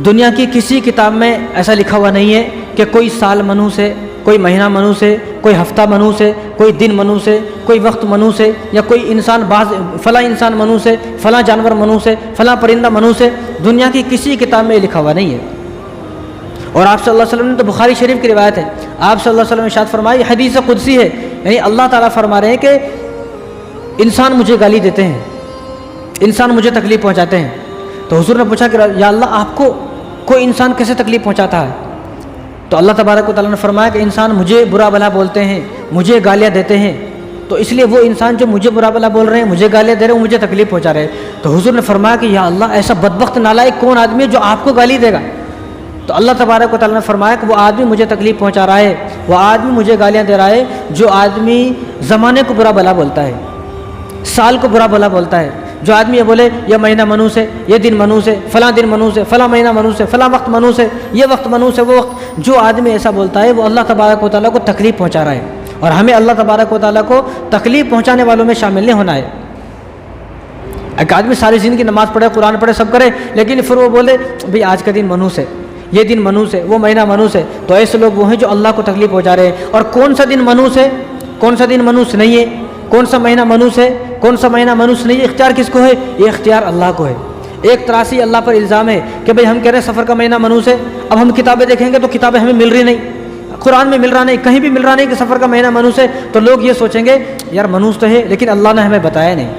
دنیا کی کسی کتاب میں ایسا لکھا ہوا نہیں ہے کہ کوئی سال منحوس ہے، کوئی مہینہ منحوس ہے، کوئی ہفتہ منحوس ہے، کوئی دن منحوس ہے، کوئی وقت منحوس ہے، یا کوئی انسان فلاں انسان منحوس ہے، فلاں جانور منحوس ہے، فلاں پرندہ منحوس ہے۔ دنیا کی کسی کتاب میں یہ لکھا ہوا نہیں ہے۔ اور آپ صلی اللہ علیہ وسلم نے تو بخاری شریف کی روایت ہے، آپ صلی اللہ علیہ وسلم نے ارشاد فرمایا، یہ حدیث قدسی ہے، یعنی اللہ تعالیٰ فرما رہے ہیں کہ انسان مجھے گالی دیتے ہیں، انسان مجھے تکلیف پہنچاتے ہیں۔ تو حضور نے پوچھا کہ یا اللہ آپ کو کوئی انسان کیسے تکلیف پہنچاتا ہے؟ تو اللہ تبارک و تعالیٰ نے فرمایا کہ انسان مجھے برا بھلا بولتے ہیں، مجھے گالیاں دیتے ہیں، تو اس لیے وہ انسان جو مجھے برا بھلا بول رہے ہیں، مجھے گالیاں دے رہے ہیں، وہ مجھے تکلیف پہنچا رہے ہیں۔ تو حضور نے فرمایا کہ یا اللہ ایسا بدبخت نالائق کون آدمی ہے جو آپ کو گالی دے گا؟ تو اللہ تبارک و تعالیٰ نے فرمایا کہ وہ آدمی مجھے تکلیف پہنچا رہا ہے، وہ آدمی مجھے گالیاں دے رہا ہے جو آدمی زمانے کو برا بھلا بولتا ہے، سال کو برا بھلا بولتا ہے۔ جو آدمی یہ بولے یہ مہینہ منحوس ہے، یہ دن منحوس ہے، فلاں دن منحوس ہے، فلاں مہینہ منحوس ہے، فلاں وقت منحوس ہے، یہ وقت منحوس ہے، وہ وقت، جو آدمی ایسا بولتا ہے وہ اللہ تبارک و تعالیٰ کو تکلیف پہنچا رہا ہے، اور ہمیں اللہ تبارک و تعالیٰ کو تکلیف پہنچانے والوں میں شامل نہیں ہونا ہے۔ ایک آدمی ساری زندگی نماز پڑھے، قرآن پڑھے، سب کرے، لیکن پھر وہ بولے بھئی آج کا دن منحوس ہے، یہ دن منحوس ہے، وہ مہینہ منحوس ہے، تو ایسے لوگ وہ ہیں جو اللہ کو تکلیف پہنچا رہے ہیں۔ اور کون سا دن منحوس ہے، کون سا دن منحوس نہیں ہے، کون سا مہینہ منحوس ہے، کون سا مہینہ منحوس نہیں ہے، اختیار کس کو ہے؟ یہ اختیار اللہ کو ہے۔ ایک طرح سے اللہ پر الزام ہے کہ بھئی ہم کہہ رہے ہیں سفر کا مہینہ منحوس ہے، اب ہم کتابیں دیکھیں گے تو کتابیں ہمیں مل رہی نہیں، قرآن میں مل رہا نہیں، کہیں بھی مل رہا نہیں کہ سفر کا مہینہ منحوس ہے، تو لوگ یہ سوچیں گے یار منحوس تو ہے لیکن اللہ نے ہمیں بتایا نہیں۔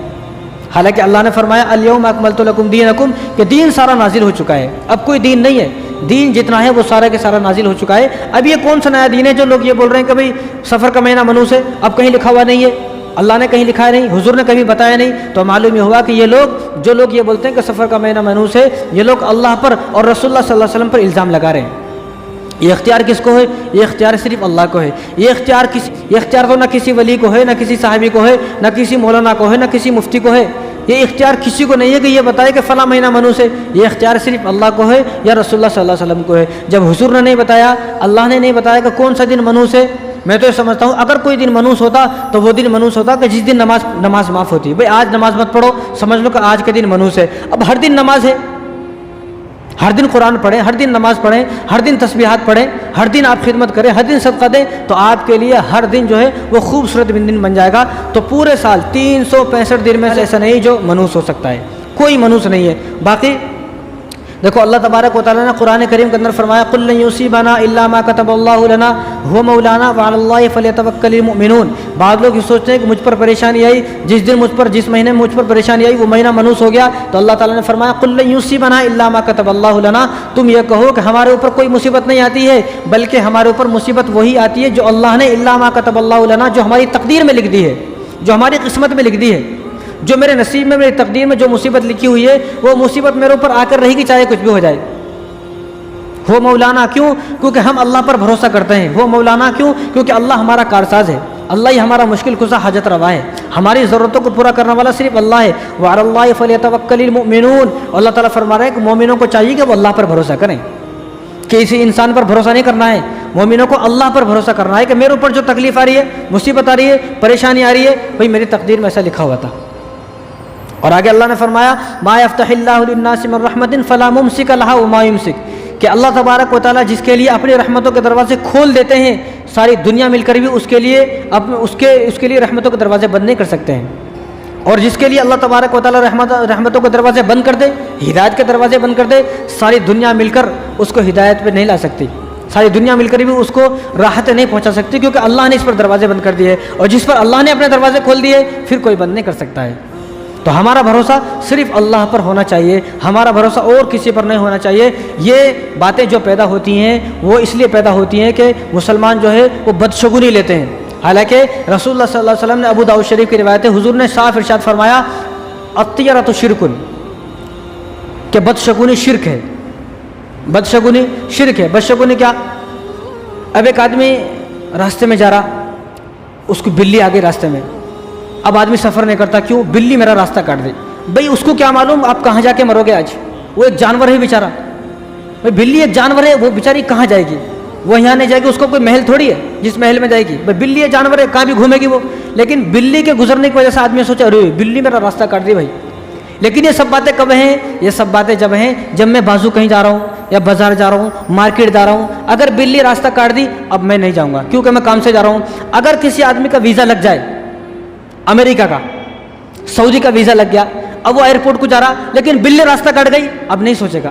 حالانکہ اللہ نے فرمایا الیوم اکملت لکم دینکم، کہ دین سارا نازل ہو چکا ہے، اب کوئی دین نہیں ہے، دین جتنا ہے وہ سارا کے سارا نازل ہو چکا ہے۔ اب یہ کون سا نیا دین ہے جو لوگ یہ بول رہے ہیں کہ بھئی سفر کا مہینہ منحوس ہے، اب کہیں لکھا ہوا نہیں ہے، اللہ نے کہیں لکھا ہے نہیں، حضور نے کبھی بتایا نہیں، تو معلوم یہ ہوا کہ یہ لوگ جو لوگ یہ بولتے ہیں کہ سفر کا مہینہ منحوس ہے، یہ لوگ اللہ پر اور رسول اللہ صلی اللہ علیہ وسلم پر الزام لگا رہے ہیں۔ یہ اختیار کس کو ہے؟ یہ اختیار صرف اللہ کو ہے۔ یہ اختیار تو نہ کسی ولی کو ہے، نہ کسی صحابی کو ہے، نہ کسی مولانا کو ہے، نہ کسی مفتی کو ہے۔ یہ اختیار کسی کو نہیں ہے کہ یہ بتائے کہ فلاں مہینہ منحوس ہے، یہ اختیار صرف اللہ کو ہے یا رسول اللہ صلی اللہ علیہ وسلم کو ہے۔ جب حضور نے نہیں بتایا، اللہ نے نہیں بتایا کہ کون سا دن منحوس ہے، میں تو یہ سمجھتا ہوں اگر کوئی دن منحوس ہوتا تو وہ دن منحوس ہوتا کہ جس دن نماز معاف ہوتی ہے۔ بھئی آج نماز مت پڑھو، سمجھ لو کہ آج کے دن منحوس ہے۔ اب ہر دن نماز ہے، ہر دن قرآن پڑھیں، ہر دن نماز پڑھیں، ہر دن تسبیحات پڑھیں، ہر دن آپ خدمت کریں، ہر دن صدقہ دیں، تو آپ کے لیے ہر دن جو ہے وہ خوبصورت دن بن جائے گا۔ تو پورے سال 365 دن میں سے ایسا نہیں جو منحوس ہو سکتا ہے، کوئی منحوس نہیں ہے۔ باقی دیکھو اللہ تبارک و تعالیٰ نے قرآن کریم کے اندر فرمایا قُل لَن يُصِيبَنَا إِلَّا مَا كَتَبَ اللَّهُ لَنَا هُوَ مَوْلَانَا وَعَلَى اللَّهِ فَلْيَتَوَكَّلِ الْمُؤْمِنُونَ۔ بعض لوگ یہ سوچتے ہیں کہ مجھ پر پریشانی آئی، جس دن مجھ پر، جس مہینے میں مجھ پر پریشانی آئی وہ مہینہ منحوس ہو گیا، تو اللہ تعالیٰ نے فرمایا قُل لَن يُصِيبَنَا إِلَّا مَا كَتَبَ اللَّهُ لَنَا، تم یہ کہو کہ ہمارے اوپر کوئی مصیبت نہیں آتی ہے بلکہ ہمارے اوپر مصیبت وہی آتی ہے جو اللہ نے إِلَّا مَا كَتَبَ اللَّهُ لَنَا، جو ہماری تقدیر میں لکھ دی ہے، جو ہماری قسمت میں لکھ دی ہے، جو میرے نصیب میں، میری تقدیر میں جو مصیبت لکھی ہوئی ہے وہ مصیبت میرے اوپر آ کر رہے گی چاہے کچھ بھی ہو جائے۔ وہ مولانا، کیوں؟ کیونکہ ہم اللہ پر بھروسہ کرتے ہیں۔ وہ مولانا کیوں؟ کیونکہ اللہ ہمارا کارساز ہے، اللہ ہی ہمارا مشکل کشا حاجت روا ہے، ہماری ضرورتوں کو پورا کرنے والا صرف اللہ ہے۔ وعلی اللہ فلیتوکل المؤمنون، اللہ تعالیٰ فرما رہے ہیں کہ مومنوں کو چاہیے کہ وہ اللہ پر بھروسہ کریں، کسی انسان پر بھروسہ نہیں کرنا ہے، مومنوں کو اللہ پر بھروسہ کرنا ہے کہ میرے اوپر جو تکلیف آ رہی ہے، مصیبت آ رہی ہے، پریشانی آ رہی ہے، بھئی میری تقدیر میں ایسا لکھا ہوا تھا۔ اور آگے اللہ نے فرمایا ما یفتح اللہ للناس من رحمت فلا ممسک لہا وما یمسک، کہ اللہ تبارک و تعالیٰ جس کے لیے اپنی رحمتوں کے دروازے کھول دیتے ہیں، ساری دنیا مل کر بھی اس کے لیے رحمتوں کے دروازے بند نہیں کر سکتے ہیں، اور جس کے لیے اللہ تبارک و تعالیٰ رحمتوں کے دروازے بند کر دے، ہدایت کے دروازے بند کر دے، ساری دنیا مل کر اس کو ہدایت پہ نہیں لا سکتی، ساری دنیا مل کر بھی اس کو راحت نہیں پہنچا سکتی، کیونکہ اللہ نے اس پر دروازے بند کر دیے، اور جس پر اللہ نے اپنے دروازے کھول دیے پھر کوئی بند نہیں کر سکتا ہے۔ تو ہمارا بھروسہ صرف اللہ پر ہونا چاہیے، ہمارا بھروسہ اور کسی پر نہیں ہونا چاہیے۔ یہ باتیں جو پیدا ہوتی ہیں وہ اس لیے پیدا ہوتی ہیں کہ مسلمان جو ہے وہ بدشگونی لیتے ہیں، حالانکہ رسول اللہ صلی اللہ علیہ وسلم نے ابو داؤد شریف کی روایت ہے، حضور نے صاف ارشاد فرمایا الطیرۃ شرک، کہ بدشگونی شرک ہے، بدشگونی شرک ہے۔ بدشگونی کیا؟ اب ایک آدمی راستے میں جا رہا، اس کو بلی آ گئی راستے میں، اب آدمی سفر نہیں کرتا، کیوں؟ بلی میرا راستہ کاٹ دے۔ بھئی اس کو کیا معلوم آپ کہاں جا کے مرو گے، آج وہ ایک جانور ہے بیچارہ، بھئی بلی ایک جانور ہے، وہ بیچاری کہاں جائے گی، وہ یہاں نہیں جائے گی، اس کو کوئی محل تھوڑی ہے جس محل میں جائے گی، بھئی بلی ہے، جانور ہے، کہاں بھی گھومے گی وہ، لیکن بلی کے گزرنے کی وجہ سے آدمی سوچا ارے بلی میرا راستہ کاٹ دی بھائی۔ لیکن یہ سب باتیں کب ہیں؟ یہ سب باتیں جب ہیں جب میں بازو کہیں جا رہا ہوں، یا بازار جا رہا ہوں, مارکیٹ جا رہا ہوں, اگر بلی راستہ کاٹ دی اب میں نہیں جاؤں گا کیونکہ میں کام سے جا رہا ہوں. اگر کسی آدمی کا ویزا لگ جائے, امریکہ کا, سعودی کا ویزا لگ گیا, اب وہ ایئرپورٹ کو جا رہا لیکن بلی راستہ کاٹ گئی, اب نہیں سوچے گا.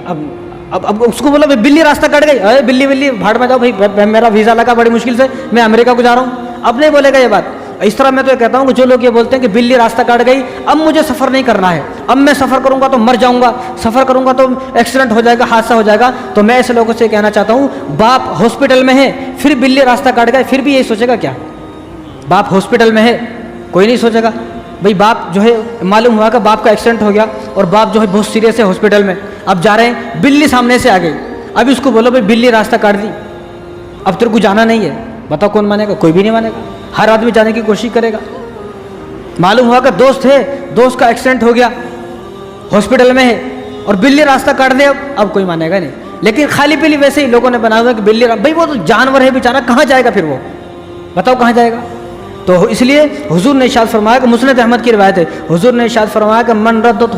اب اس کو بولو بلی راستہ کاٹ گئی, ارے بلی بھاڑ میں جاؤ بھائی, میرا ویزا لگا بڑی مشکل سے, میں امریکہ کو جا رہا ہوں, اب نہیں بولے گا یہ بات. اس طرح میں تو یہ کہتا ہوں کہ جو لوگ یہ بولتے ہیں کہ بلی راستہ کاٹ گئی, اب مجھے سفر نہیں کرنا ہے, اب میں سفر کروں گا تو مر جاؤں گا, سفر کروں گا تو ایکسیڈنٹ ہو جائے گا, حادثہ ہو جائے گا, تو میں ایسے لوگوں سے کہنا چاہتا ہوں, باپ ہاسپٹل میں ہے پھر بلی راستہ کاٹ گئے, پھر بھی یہی سوچے گا کیا؟ باپ ہاسپٹل میں ہے, کوئی نہیں سوچے گا بھائی باپ جو ہے, معلوم ہوا کہ باپ کا ایکسیڈنٹ ہو گیا اور باپ جو ہے بہت سیریس ہے ہاسپٹل میں, اب جا رہے ہیں, بلی سامنے سے آ گئی, اب اس کو بولو بھائی بلی راستہ کاٹ دی, اب تیرے کو جانا نہیں ہے, بتاؤ کون مانے گا؟ کوئی بھی نہیں مانے گا, ہر آدمی جانے کی کوشش کرے گا. معلوم ہوا کہ دوست ہے, دوست کا ایکسیڈنٹ ہو گیا, ہاسپٹل میں ہے اور بلی راستہ کاٹ دے, اب کوئی مانے گا نہیں. لیکن خالی پیلی ویسے ہی لوگوں نے بنا ہوا کہ بلی, بھائی وہ تو جانور ہے بیچارہ, کہاں جائے گا پھر وہ, بتاؤ کہاں جائے گا؟ تو اس لیے حضور نے ارشاد فرمایا کہ مسند احمد کی روایت ہے, حضور نے ارشاد فرمایا کہ من ردت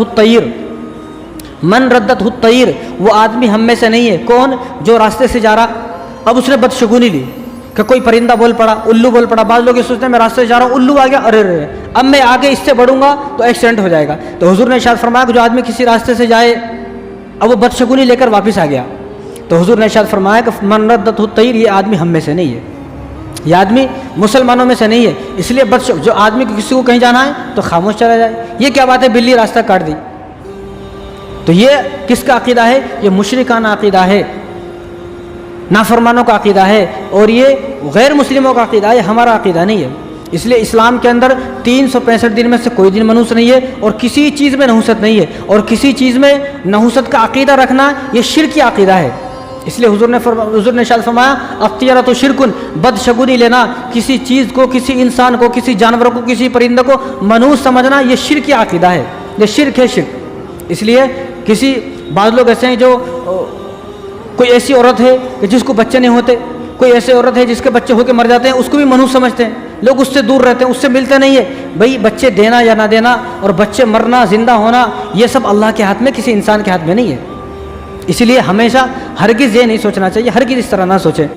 الطیر, وہ آدمی ہم میں سے نہیں ہے. کون؟ جو راستے سے جا رہا, اب اس نے بدشگونی لی کہ کوئی پرندہ بول پڑا, الو بول پڑا. بعض لوگ یہ سوچتے ہیں میں راستے سے جا رہا ہوں, الو آ گیا, ارے اب میں آگے اس سے بڑھوں گا تو ایکسیڈنٹ ہو جائے گا. تو حضور نے ارشاد فرمایا کہ جو آدمی کسی راستے سے جائے, اب وہ بدشگونی لے کر واپس آ گیا, تو حضور نے ارشاد فرمایا کہ من ردت الطیر, یہ آدمی ہم میں سے نہیں ہے, یہ آدمی مسلمانوں میں سے نہیں ہے. اس لیے جو آدمی کو کسی کو کہیں جانا ہے تو خاموش چلا جائے. یہ کیا بات ہے, بلی راستہ کاٹ دی, تو یہ کس کا عقیدہ ہے؟ یہ مشرکانہ عقیدہ ہے, نافرمانوں کا عقیدہ ہے, اور یہ غیر مسلموں کا عقیدہ ہے, ہمارا عقیدہ نہیں ہے. اس لیے اسلام کے اندر 365 دن میں سے کوئی دن منحوس نہیں ہے, اور کسی چیز میں نحوست نہیں ہے, اور کسی چیز میں نحوست کا عقیدہ رکھنا یہ شرکی عقیدہ ہے. اس لیے حضور نے ارشاد فرمایا اختیارت و شرکن, بدشگونی لینا, کسی چیز کو, کسی انسان کو, کسی جانور کو, کسی پرندے کو منحوس سمجھنا, یہ شرکی عقیدہ ہے, یہ شرک ہے, شرک. اس لیے بعض لوگ ایسے ہیں جو, کوئی ایسی عورت ہے کہ جس کو بچے نہیں ہوتے, کوئی ایسی عورت ہے جس کے بچے ہو کے مر جاتے ہیں, اس کو بھی منحوس سمجھتے ہیں. لوگ اس سے دور رہتے ہیں, اس سے ملتے نہیں ہے. بھائی بچے دینا یا نہ دینا, اور بچے مرنا, زندہ ہونا, یہ سب اللہ کے ہاتھ میں, کسی انسان کے ہاتھ میں نہیں ہے. اس لیے ہمیشہ ہرگز یہ نہیں سوچنا چاہیے, ہرگز اس طرح نہ سوچیں.